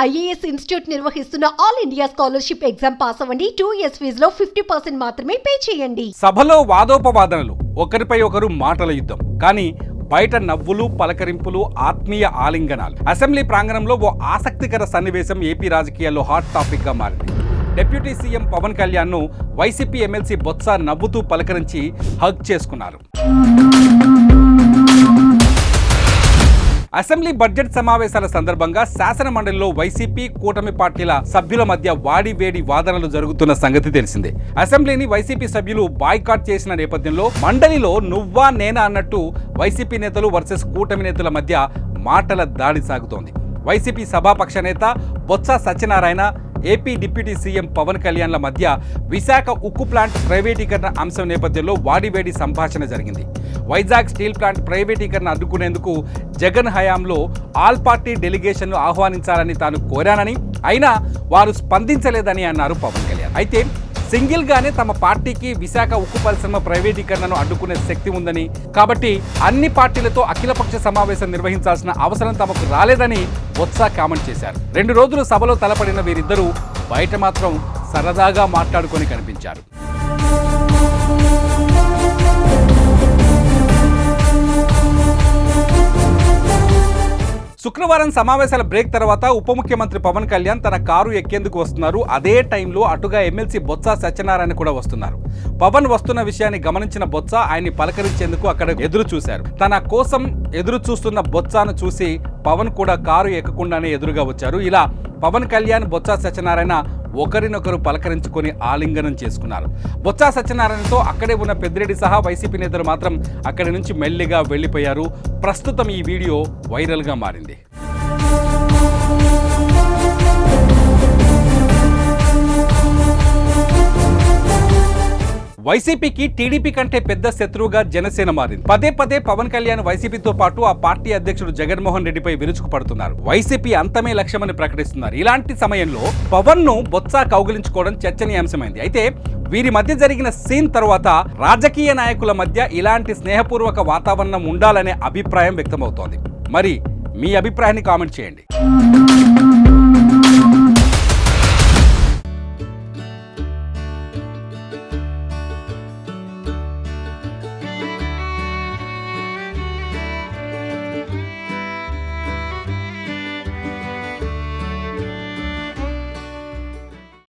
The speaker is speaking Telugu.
ఐఏఎస్ ఇన్స్టిట్యూట్ నిర్వహిస్తున్న all India scholarship exam pass అవ్వండి. 2 years ఫీజులో 50% మాత్రమే పే చేయండి. సభలో వాదోపవాదనలు, ఒకరిపై ఒకరు మాటల యుద్ధం. కానీ బయట నవ్వులు, పలకరింపులు, ఆత్మీయ ఆలింగనాలు. అసెంబ్లీ ప్రాంగణంలో ఓ ఆసక్తికర సన్నివేశం ఏపీ రాజకీయాల్లో హాట్ టాపిక్ గా మారింది. డిప్యూటీ సీఎం పవన్ కళ్యాణ్ ను వైసీపీ ఎమ్మెల్సీ బొత్స నవ్వుతూ పలకరించి హగ్ చేసుకున్నారు. అసెంబ్లీ బడ్జెట్ సమావేశాల సందర్భంగా శాసన మండలిలో వైసీపీ కూటమి పార్టీల సభ్యుల మధ్య వాడివేడి వాదనలు జరుగుతున్న సంగతి తెలిసిందే. అసెంబ్లీని వైసీపీ సభ్యులు బాయ్కాట్ చేసిన నేపథ్యంలో మండలిలో నువ్వా నేనా అన్నట్టు వైసీపీ నేతలు వర్సెస్ కూటమి నేతల మధ్య మాటల దాడి సాగుతోంది. వైసీపీ సభాపక్ష నేత బొత్స సత్యనారాయణ, ఏపీ డిప్యూటీ సీఎం పవన్ కళ్యాణ్ల మధ్య విశాఖ ఉక్కు ప్లాంట్ ప్రైవేటీకరణ అంశం నేపథ్యంలో వాడివేడి సంభాషణ జరిగింది. వైజాగ్ స్టీల్ ప్లాంట్ ప్రైవేటీకరణ అడ్డుకునేందుకు జగన్ హయాంలో ఆల్ పార్టీ డెలిగేషన్ను ఆహ్వానించాలని తాను కోరానని, అయినా వారు స్పందించలేదని అన్నారు పవన్ కళ్యాణ్. అయితే సింగిల్గానే తమ పార్టీకి విశాఖ ఉక్కు పరిశ్రమ ప్రైవేటీకరణను అడ్డుకునే శక్తి ఉందని, కాబట్టి అన్ని పార్టీలతో అఖిలపక్ష సమావేశం నిర్వహించాల్సిన అవసరం తమకు రాలేదని బొత్స కామెంట్ చేశారు. 2 రోజులు సభలో తలపడిన వీరిద్దరూ బయట మాత్రం సరదాగా మాట్లాడుకొని కనిపించారు. శుక్రవారం సమావేశాల బ్రేక్ తర్వాత ఉప ముఖ్యమంత్రి పవన్ కళ్యాణ్ తన కారు ఎక్కేందుకు వస్తున్నారు. అదే టైంలో అటుగా ఎమ్మెల్సీ బొత్స సత్యనారాయణ కూడా వస్తున్నారు. పవన్ వస్తున్న విషయాన్ని గమనించిన బొత్స ఆయన్ని పలకరించేందుకు అక్కడ ఎదురు చూశారు. తన కోసం ఎదురు చూస్తున్న బొత్సను చూసి పవన్ కూడా కారు ఎక్కకుండానే ఎదురుగా వచ్చారు. ఇలా పవన్ కళ్యాణ్, బొత్స సత్యనారాయణ ఒకరినొకరు పలకరించుకొని ఆలింగనం చేసుకున్నారు. బొత్స సత్యనారాయణతో అక్కడే ఉన్న పెద్దిరెడ్డి సహా వైసీపీ నేతలు మాత్రం అక్కడి నుంచి మెల్లిగా వెళ్లిపోయారు. ప్రస్తుతం ఈ వీడియో వైరల్గా మారింది. వైసీపీకి టీడీపీ కంటే పెద్ద శత్రువుగా జనసేన మారింది. పదే పదే పవన్ కళ్యాణ్ వైసీపీతో పాటు ఆ పార్టీ అధ్యక్షుడు జగన్మోహన్ రెడ్డిపై విరుచుకుపడుతున్నారు. వైసీపీ అంతమే లక్ష్యమని ప్రకటిస్తున్నారు. ఇలాంటి సమయంలో పవన్ ను బొత్స కౌగిలించుకోవడం చర్చనీయాంశమైంది. అయితే వీరి మధ్య జరిగిన సీన్ తర్వాత రాజకీయ నాయకుల మధ్య ఇలాంటి స్నేహపూర్వక వాతావరణం ఉండాలనే అభిప్రాయం వ్యక్తమవుతోంది. మరి మీ అభిప్రాయాన్ని కామెంట్ చేయండి.